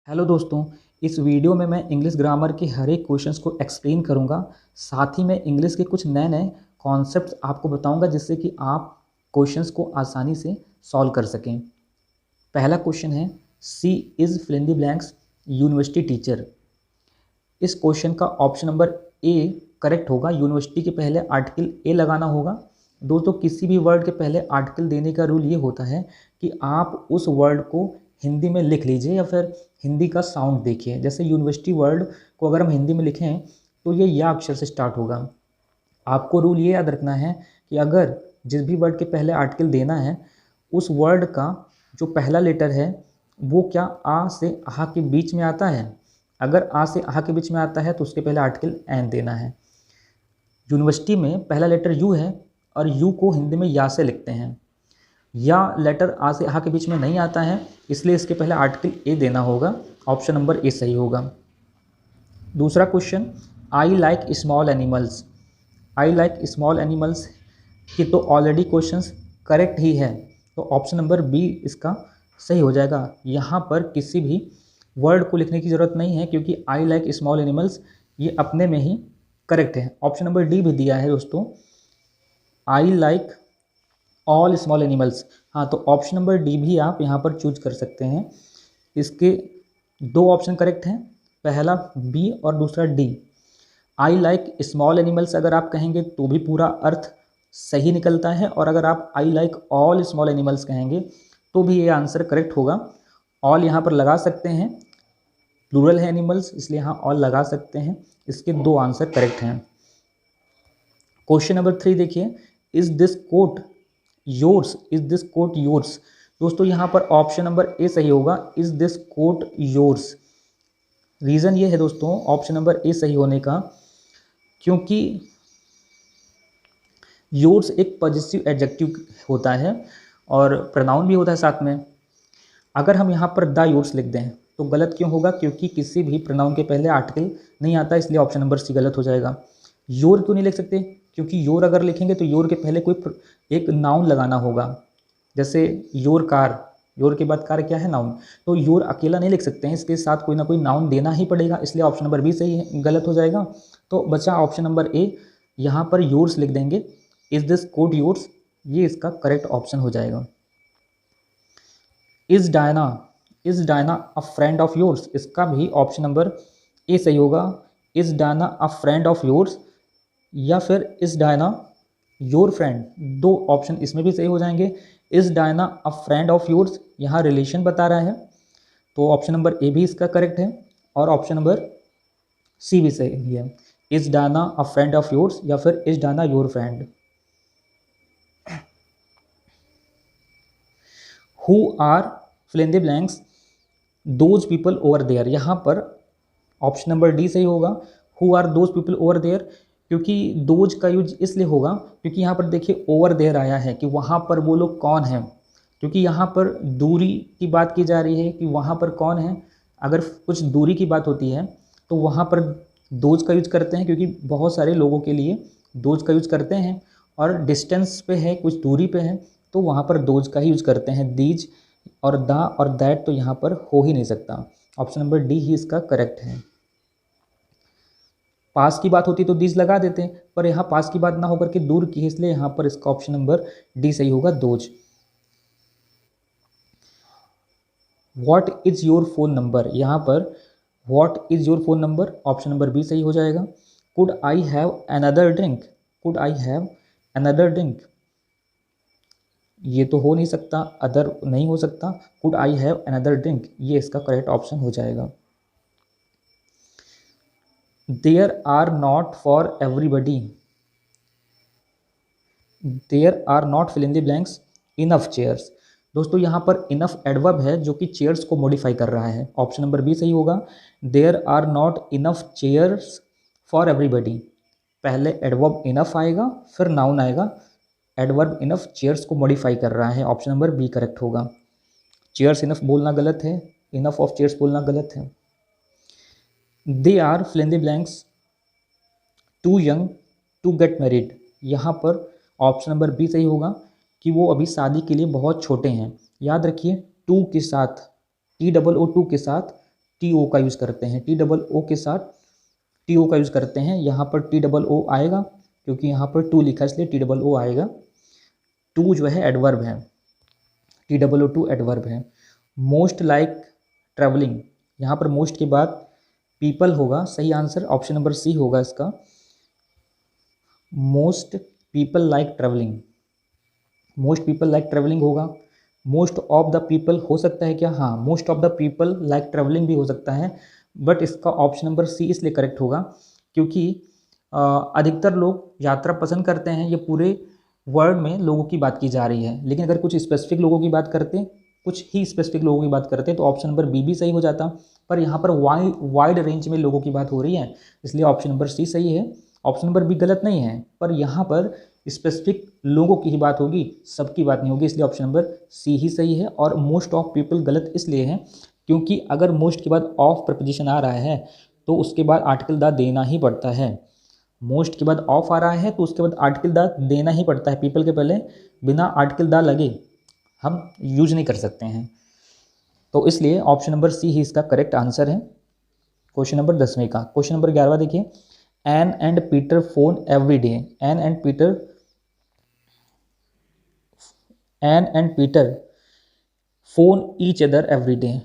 Hello दोस्तों। इस video में मैं इंग्लिश ग्रामर के हर एक क्वेश्चंस को एक्सप्लेन करूंगा। साथ ही मैं इंग्लिश के कुछ नए नए कॉन्सेप्ट्स आपको बताऊंगा जिससे कि आप क्वेश्चंस को आसानी से सॉल्व कर सकें। पहला क्वेश्चन है, she is fill in the blanks university teacher. इस क्वेश्चन का ऑप्शन नंबर ए करेक्ट होगा। यूनिवर्सिटी के पहले आर्टिकल ए लगाना होगा। दोस्तों, किसी भी वर्ड के पहले आर्टिकल देने का रूल ये होता है कि आप उस वर्ड को हिंदी में लिख लीजिए या फिर हिंदी का साउंड देखिए। जैसे यूनिवर्सिटी वर्ड को अगर हम हिंदी में लिखें तो ये या अक्षर से स्टार्ट होगा। आपको रूल ये याद रखना है कि अगर जिस भी वर्ड के पहले आर्टिकल देना है उस वर्ड का जो पहला लेटर है वो क्या आ से आह के बीच में आता है। अगर आ से आह के बीच में आता है तो उसके पहले आर्टिकल एन देना है। यूनिवर्सिटी में पहला लेटर यू है और यू को हिंदी में या से लिखते हैं। या लेटर आ से आह के बीच में नहीं आता है, इसलिए इसके पहले आर्टिकल ए देना होगा। ऑप्शन नंबर ए सही होगा। दूसरा question, I like small animals. I like small animals की तो ऑलरेडी क्वेश्चंस करेक्ट ही है, तो ऑप्शन नंबर बी इसका सही हो जाएगा। यहाँ पर किसी भी वर्ड को लिखने की ज़रूरत नहीं है क्योंकि आई लाइक स्मॉल एनिमल्स ये अपने में ही करेक्ट है। ऑप्शन नंबर डी भी दिया है दोस्तों, I like all small animals. हाँ, तो ऑप्शन नंबर डी भी आप यहाँ पर चूज कर सकते हैं। इसके दो ऑप्शन करेक्ट हैं, पहला बी और दूसरा D. I like small animals अगर आप कहेंगे तो भी पूरा अर्थ सही निकलता है, और अगर आप I like all small animals कहेंगे तो भी ये आंसर करेक्ट होगा। ऑल यहाँ पर लगा सकते हैं, प्लूरल है एनिमल्स इसलिए यहाँ ऑल लगा सकते हैं। इसके दो आंसर करेक्ट हैं। क्वेश्चन नंबर 3 देखिए, is this coat yours. Is this coat yours. दोस्तों, यहाँ पर ऑप्शन नंबर ए सही होगा, is this coat yours. Reason ये है दोस्तों ऑप्शन नंबर ए सही होने का, क्योंकि योर्स एक पॉजिटिव एडजेक्टिव होता है और प्रोनाउन भी होता है साथ में। अगर हम यहाँ पर द योर्स लिख दें तो गलत क्यों होगा, क्योंकि किसी भी प्रोनाउन के पहले आर्टिकल नहीं आता, इसलिए ऑप्शन नंबर सी गलत हो जाएगा। योर क्यों नहीं लिख सकते, क्योंकि योर अगर लिखेंगे तो योर के पहले कोई एक नाउन लगाना होगा। जैसे योर कार, योर के बाद कार क्या है, नाउन। तो योर अकेला नहीं लिख सकते हैं, इसके साथ कोई ना कोई नाउन देना ही पड़ेगा, इसलिए ऑप्शन नंबर बी सही है, गलत हो जाएगा। तो बचा ऑप्शन नंबर ए, यहाँ पर योर्स लिख देंगे, इज दिस कोट योर्स, ये इसका करेक्ट ऑप्शन हो जाएगा। Is Diana a friend of yours, इसका भी ऑप्शन नंबर ए सही होगा। Is Diana a friend of yours या फिर इज डायना योर फ्रेंड, दो ऑप्शन इसमें भी सही हो जाएंगे। Is Diana a friend of yours यहाँ रिलेशन बता रहा है, तो ऑप्शन नंबर ए भी इसका करेक्ट है, और ऑप्शन नंबर सी भी सही है। Is Diana a friend of yours या फिर is Diana your friend. Who are fill in the blanks those people over there. यहाँ पर ऑप्शन नंबर डी सही होगा, who are those people over there, क्योंकि दोज का यूज इसलिए होगा क्योंकि यहाँ पर देखिए ओवर देयर आया है कि वहाँ पर वो लोग कौन हैं, क्योंकि यहाँ पर दूरी की बात की जा रही है कि वहाँ पर कौन है। अगर कुछ दूरी की बात होती है तो वहाँ पर दोज का यूज करते हैं, क्योंकि बहुत सारे लोगों के लिए दोज का यूज करते हैं, और डिस्टेंस पे है, कुछ दूरी पे है, तो वहाँ पर दोज का ही यूज करते हैं। दीज और द और दैट तो यहाँ पर हो ही नहीं सकता। ऑप्शन नंबर डी ही इसका करेक्ट है। पास की बात होती तो दीज लगा देते हैं, पर यहाँ पास की बात ना होकर के दूर की है, इसलिए यहाँ पर इसका ऑप्शन नंबर डी सही होगा, those. What is your phone number, यहाँ पर what is your phone number, option number B सही हो जाएगा। Could I have another drink, could I have another drink, ये तो हो नहीं सकता, अदर नहीं हो सकता, could I have another drink, ये इसका करेक्ट ऑप्शन हो जाएगा। There are not for everybody, there are not fill in the blanks enough chairs. दोस्तों, यहाँ पर इनफ एडवर्ब है जो कि चेयर्स को मॉडिफाई कर रहा है, ऑप्शन नंबर बी सही होगा। There are not enough chairs for everybody, पहले एडवर्ब इनफ आएगा फिर नाउन आएगा, एडवर्ब इनफ चेयर्स को मॉडिफाई कर रहा है, ऑप्शन नंबर बी करेक्ट होगा। चेयर्स इनफ बोलना गलत है, इनफ ऑफ चेयर्स बोलना गलत है। They are fill in the blanks too young to get married, यहाँ पर ऑप्शन नंबर बी सही होगा कि वो अभी शादी के लिए बहुत छोटे हैं। याद रखिए, टू के साथ, T-O-O-2 के साथ टी ओ का यूज़ करते हैं, टी डबल ओ के साथ टी ओ का यूज़ करते हैं। यहाँ पर टी डबल ओ आएगा क्योंकि यहाँ पर टू लिखा है इसलिए टी डबल ओ आएगा। टू जो है एडवर्ब है, T double O too adverb है। मोस्ट लाइक ट्रैवलिंग, यहाँ पर मोस्ट के बाद पीपल होगा, सही आंसर ऑप्शन नंबर सी होगा इसका। Most people like travelling, most people like travelling होगा। मोस्ट ऑफ द पीपल हो सकता है क्या? हाँ, most of the people like travelling भी हो सकता है, बट इसका ऑप्शन नंबर सी इसलिए करेक्ट होगा क्योंकि अधिकतर लोग यात्रा पसंद करते हैं, ये पूरे वर्ल्ड में लोगों की बात की जा रही है। लेकिन अगर कुछ स्पेसिफिक लोगों की बात करते, कुछ ही स्पेसिफिक लोगों की बात करते तो ऑप्शन नंबर बी भी सही हो जाता, पर यहाँ पर वाइड रेंज में लोगों की बात हो रही है, इसलिए ऑप्शन नंबर सी सही है। ऑप्शन नंबर बी गलत नहीं है, पर यहाँ पर स्पेसिफिक लोगों की ही बात होगी, सबकी बात नहीं होगी, इसलिए ऑप्शन नंबर सी ही सही है। और मोस्ट ऑफ पीपल गलत इसलिए है क्योंकि अगर मोस्ट के बाद ऑफ प्रपोजिशन आ रहा है तो उसके बाद आर्टिकल द देना ही पड़ता है। मोस्ट के बाद ऑफ आ रहा है तो उसके बाद आर्टिकल द देना ही पड़ता है। पीपल के पहले बिना आर्टिकल द लगे हम यूज नहीं कर सकते हैं, तो इसलिए ऑप्शन नंबर सी ही इसका करेक्ट आंसर है क्वेश्चन नंबर 10वें का। क्वेश्चन नंबर 11वां देखिए, Ann and Peter phone every day. Ann and Peter phone each other every day.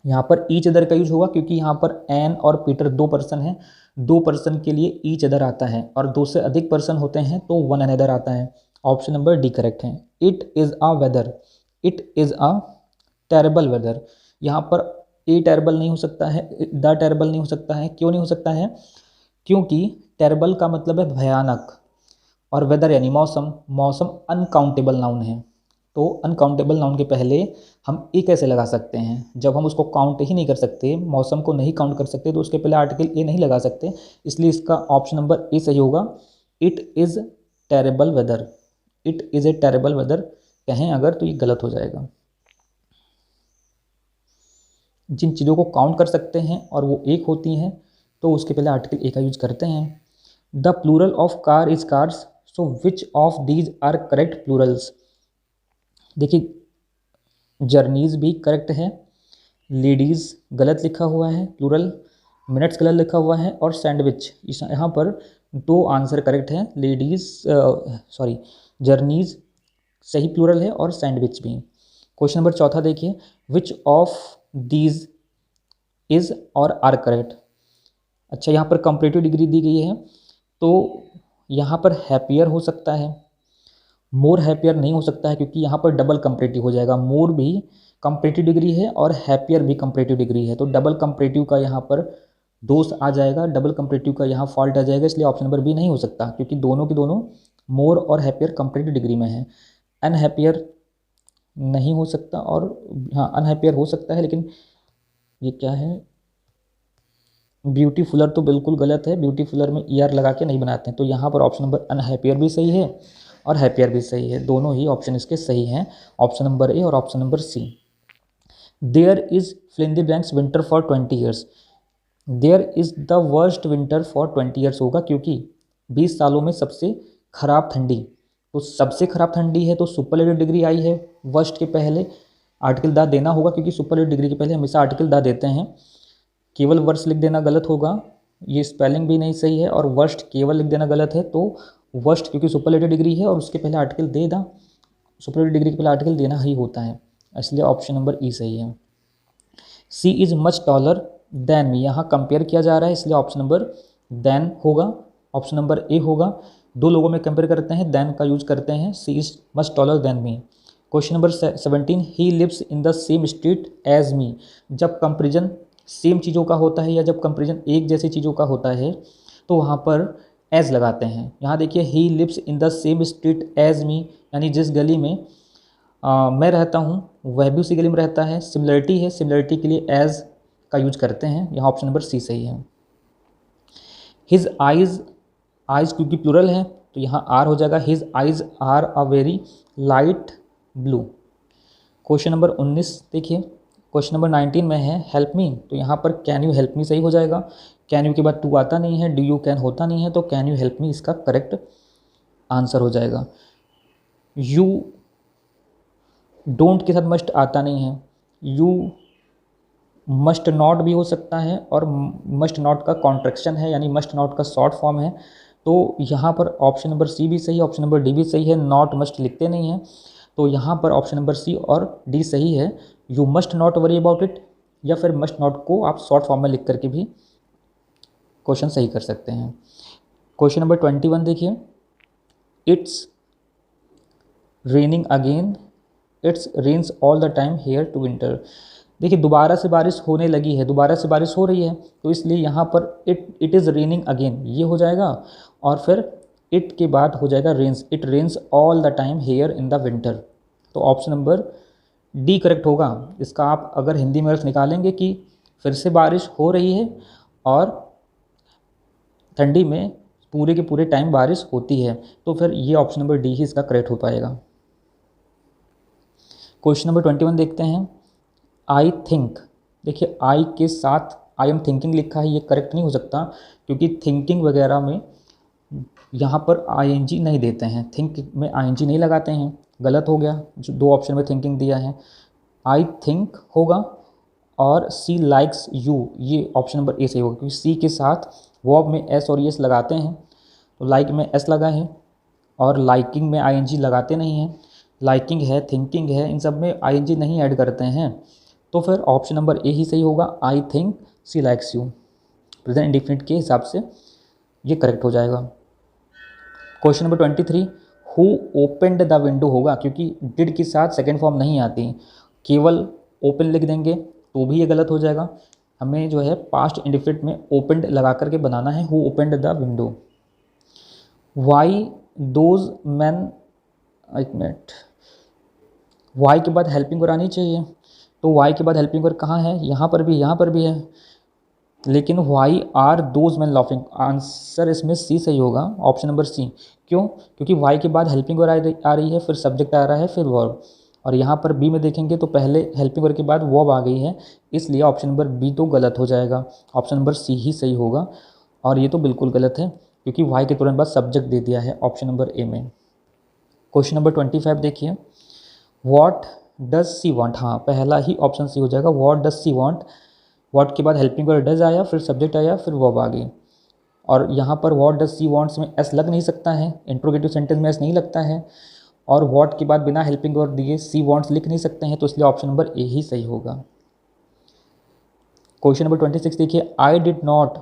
यहाँ पर ईच अदर का यूज होगा क्योंकि यहाँ पर एन और पीटर दो पर्सन हैं, दो पर्सन के लिए ईच अदर आता है, और दो से अधिक पर्सन होते हैं तो वन अनदर आता है। ऑप्शन नंबर डी करेक्ट है। It is a weather, it is a terrible weather. यहाँ पर ए टेरेबल नहीं हो सकता है, द टेरेबल नहीं हो सकता है। क्यों नहीं हो सकता है? क्योंकि टेरेबल का मतलब है भयानक, और वेदर यानी मौसम, मौसम अनकाउंटेबल नाउन है, तो अनकाउंटेबल नाउन के पहले हम ए कैसे लगा सकते हैं? जब हम उसको काउंट ही नहीं कर सकते, मौसम को नहीं काउंट कर सकते, तो उसके पहले आर्टिकल ए नहीं लगा सकते, इसलिए इसका ऑप्शन नंबर ए सही होगा। It is terrible weather, it is a terrible weather कहें अगर तो ये गलत हो जाएगा। जिन चीज़ों को काउंट कर सकते हैं और वो एक होती हैं तो उसके पहले आर्टिकल ए का यूज करते हैं। The plural of car is cars, so which of these are correct plurals? देखिए, जर्नीज भी करेक्ट है, लेडीज़ गलत लिखा हुआ है प्लूरल, मिनट्स गलत लिखा हुआ है, और सैंडविच, यहाँ पर दो आंसर करेक्ट है। लेडीज़ जर्नीज सही प्लूरल है और सैंडविच भी। क्वेश्चन नंबर 4 देखिए, विच ऑफ दीज इज और आर करेक्ट। अच्छा, यहाँ पर कंपैरेटिव डिग्री दी गई है, तो यहाँ पर हैप्पियर हो सकता है, मोर हैप्पियर नहीं हो सकता है क्योंकि यहाँ पर डबल कंपैरेटिव हो जाएगा। मोर भी कंपैरेटिव डिग्री है और हैप्पियर भी कंपैरेटिव डिग्री है, तो डबल कंपैरेटिव का यहाँ पर दोष आ जाएगा, डबल कंपैरेटिव का यहाँ फॉल्ट आ जाएगा, इसलिए ऑप्शन नंबर बी नहीं हो सकता क्योंकि दोनों के दोनों मोर और हैप्पियर कंपैरेटिव डिग्री में है। अनहैप्पियर नहीं हो सकता, और हाँ अनहैप्पियर हो सकता है, लेकिन ये क्या है, ब्यूटीफुलर तो बिल्कुल गलत है, ब्यूटीफुलर में ईआर लगा के नहीं बनाते हैं, तो यहाँ पर ऑप्शन नंबर अनहैप्पियर भी सही है और हैप्पियर भी सही है, दोनों ही ऑप्शन इसके सही हैं, ऑप्शन नंबर ए और option number C. There is fill in the blanks winter for 20 years. There is the worst winter for 20 years होगा क्योंकि 20 सालों में सबसे खराब ठंडी, तो सबसे खराब ठंडी है तो सुपरलेटिव डिग्री आई है, वर्स्ट के पहले आर्टिकल दा देना होगा क्योंकि सुपरलेटिव डिग्री के पहले हमेशा आर्टिकल दा देते हैं। केवल वर्ष लिख देना गलत होगा, ये स्पेलिंग भी नहीं सही है, और वर्स्ट केवल लिख देना गलत है, तो वर्स्ट क्योंकि सुपरलेटिव डिग्री है और उसके पहले आर्टिकल दे दा, सुपरलेटिव डिग्री के पहले आर्टिकल देना ही होता है, इसलिए ऑप्शन नंबर ई सही है। She is much taller than me, यहाँ कंपेयर किया जा रहा है इसलिए ऑप्शन नंबर देन होगा, ऑप्शन नंबर ए होगा। दो लोगों में कंपेयर करते हैं, देन का यूज करते हैं। She is much taller than me. Question number 17, he lives in the same street as me. जब कंपेरिजन सेम चीज़ों का होता है या जब कंपेरिजन एक जैसी चीज़ों का होता है तो वहाँ पर एज लगाते हैं। यहाँ देखिए, he lives in the same street as me, यानी जिस गली में मैं रहता हूँ वह भी उसी गली में रहता है। सिमिलरिटी है, सिमिलरिटी के लिए एज का यूज करते हैं, यहाँ ऑप्शन नंबर सी सही है। हिज आइज़, आइज़ क्योंकि प्लूरल है तो यहाँ आर हो जाएगा, his eyes are a very light blue. Question number 19 देखिए, क्वेश्चन नंबर 19 में है हेल्प मी, तो यहाँ पर कैन यू हेल्प मी सही हो जाएगा। कैन यू के बाद टू आता नहीं है, डू यू कैन होता नहीं है, तो कैन यू हेल्प मी इसका करेक्ट आंसर हो जाएगा। यू डोंट के साथ मस्ट आता नहीं है, यू मस्ट नॉट भी हो सकता है और मस्ट नॉट का कॉन्ट्रैक्शन है, यानी मस्ट नॉट का शॉर्ट फॉर्म है। तो यहाँ पर ऑप्शन नंबर सी भी सही है, ऑप्शन नंबर डी भी सही है। नॉट मस्ट लिखते नहीं हैं, तो यहाँ पर ऑप्शन नंबर सी और डी सही है। You must not worry about it, या फिर मस्ट नॉट को आप शॉर्ट फॉर्म में लिख करके भी क्वेश्चन सही कर सकते हैं। क्वेश्चन नंबर 21 देखिए, it's raining again, it's rains all the time here to winter. देखिए दोबारा से बारिश होने लगी है, दोबारा से बारिश हो रही है, तो इसलिए यहाँ पर इट इज़ रेनिंग अगेन ये हो जाएगा, और फिर इट के बाद हो जाएगा rains, it rains all the time here in the winter. तो ऑप्शन नंबर डी करेक्ट होगा। इसका आप अगर हिंदी में अर्थ निकालेंगे कि फिर से बारिश हो रही है और ठंडी में पूरे के पूरे टाइम बारिश होती है, तो फिर ये ऑप्शन नंबर डी ही इसका करेक्ट हो पाएगा। क्वेश्चन नंबर 21 देखते हैं, आई थिंक। देखिए आई के साथ आई एम थिंकिंग लिखा है, ये करेक्ट नहीं हो सकता, क्योंकि थिंकिंग वगैरह में यहाँ पर आईएनजी नहीं देते हैं, थिंक में आईएनजी नहीं लगाते हैं, गलत हो गया। जो दो ऑप्शन में थिंकिंग दिया है, आई थिंक होगा, और सी लाइक्स यू, ये ऑप्शन नंबर ए सही होगा, क्योंकि सी के साथ वर्ब में एस और एस लगाते हैं, तो लाइक में एस लगा है, और लाइकिंग में आईएनजी लगाते नहीं हैं। लाइकिंग है, थिंकिंग है, इन सब में आईएनजी नहीं ऐड करते हैं, तो फिर ऑप्शन नंबर ए ही सही होगा, I think she likes you. Present indefinite के हिसाब से ये करेक्ट हो जाएगा। Question number 23, who opened the window होगा, क्योंकि डिड के साथ सेकेंड फॉर्म नहीं आती, केवल ओपन लिख देंगे तो भी ये गलत हो जाएगा। हमें जो है पास्ट इंडेफिनिट में ओपनड लगा करके बनाना है, who opened the window. Why those man, एक मिनट, वाई के बाद हेल्पिंग वर्ब आनी चाहिए, तो वाई के बाद हेल्पिंग वर्ब कहाँ है, यहाँ पर भी है, लेकिन why are those man laughing, answer इसमें सी सही होगा, ऑप्शन नंबर सी। क्यों? क्योंकि वाई के बाद हेल्पिंग वर्ब आ रही है, फिर सब्जेक्ट आ रहा है, फिर वर्ब, और यहाँ पर बी में देखेंगे तो पहले हेल्पिंग वर्ब के बाद वर्ब आ गई है, इसलिए ऑप्शन नंबर बी तो गलत हो जाएगा, ऑप्शन नंबर सी ही सही होगा। और ये तो बिल्कुल गलत है, क्योंकि वाई के तुरंत बाद सब्जेक्ट दे दिया है ऑप्शन नंबर ए में। क्वेश्चन नंबर 25 देखिए, व्हाट डज सी वांट, हाँ पहला ही ऑप्शन सी हो जाएगा, what does she want. What के बाद हेल्पिंग वर्ब डज आया, फिर सब्जेक्ट आया, फिर वर्ब आ गई, और यहाँ पर व्हाट डज सी वांट्स में एस लग नहीं सकता है, इंट्रोगेटिव सेंटेंस में एस नहीं लगता है, और व्हाट के बाद बिना हेल्पिंग वर्ब दिए सी वांट्स लिख नहीं सकते हैं, तो इसलिए ऑप्शन नंबर ए ही सही होगा। क्वेश्चन नंबर 26 देखिए, आई डिड नॉट,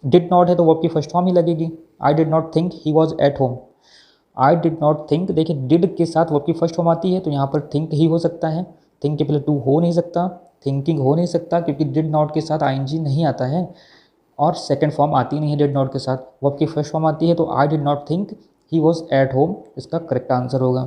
डिड नॉट है तो वर्ब की फर्स्ट फॉर्म ही लगेगी, आई did not think he was at home. I did not think, देखिए डिड के साथ वर्ब की फर्स्ट फॉर्म आती है, तो यहाँ पर थिंक ही हो सकता है, थिंक के पहले टू हो नहीं सकता, थिंकिंग हो नहीं सकता, क्योंकि डिड नॉट के साथ आईएनजी नहीं आता है, और सेकंड फॉर्म आती नहीं है डिड नॉट के साथ, वर्ब की फर्स्ट फॉर्म आती है, तो I did not think he was at home इसका करेक्ट आंसर होगा।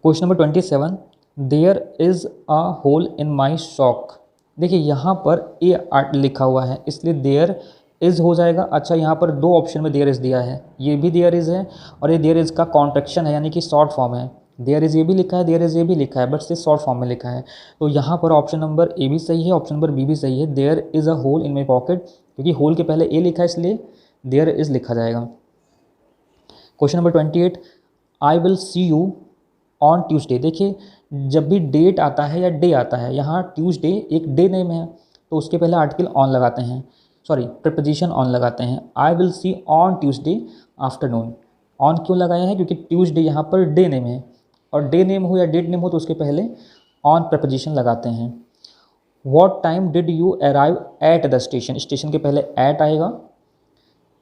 Question number 27, there is a hole in my sock. देखिए यहाँ पर ए आर्ट लिखा हुआ है, इसलिए देयर इज़ हो जाएगा। अच्छा यहाँ पर दो ऑप्शन में देयर इज़ दिया है, ये भी देयर इज़ है, और ये देयर इज़ का कॉन्ट्रैक्शन है, यानी कि शॉर्ट फॉर्म है। देयर इज़ ये भी लिखा है, देयर इज़ ये भी लिखा है, बट से शॉर्ट फॉर्म में लिखा है, तो यहाँ पर ऑप्शन नंबर ए भी सही है, ऑप्शन नंबर बी भी सही है, there is a hole in my pocket, क्योंकि होल के पहले ए लिखा है, इसलिए देयर इज़ लिखा जाएगा। Question number 28, I will see you on Tuesday. देखिए जब भी डेट आता है या डे आता है, यहाँ ट्यूसडे एक डे नेम है, तो उसके पहले आर्टिकल ऑन लगाते हैं, सॉरी प्रीपोजिशन ऑन लगाते हैं। I will see on Tuesday afternoon, on क्यों लगाया है, क्योंकि ट्यूसडे यहाँ पर डे नेम है, और डे नेम हो या डेट नेम हो तो उसके पहले ऑन प्रीपोजिशन लगाते हैं। What time did you arrive at the station, station के पहले एट आएगा,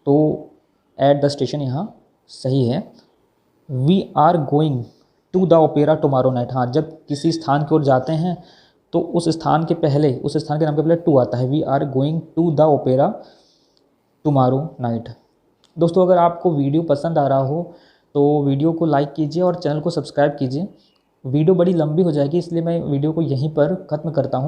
तो एट द स्टेशन यहाँ सही है। We are going to the opera tomorrow night, हाँ जब किसी स्थान की ओर जाते हैं तो उस स्थान के पहले, उस स्थान के नाम के पहले टू आता है, we are going to the opera tomorrow night. दोस्तों अगर आपको वीडियो पसंद आ रहा हो तो वीडियो को लाइक कीजिए और चैनल को सब्सक्राइब कीजिए। वीडियो बड़ी लंबी हो जाएगी, इसलिए मैं वीडियो को यहीं पर ख़त्म करता हूँ।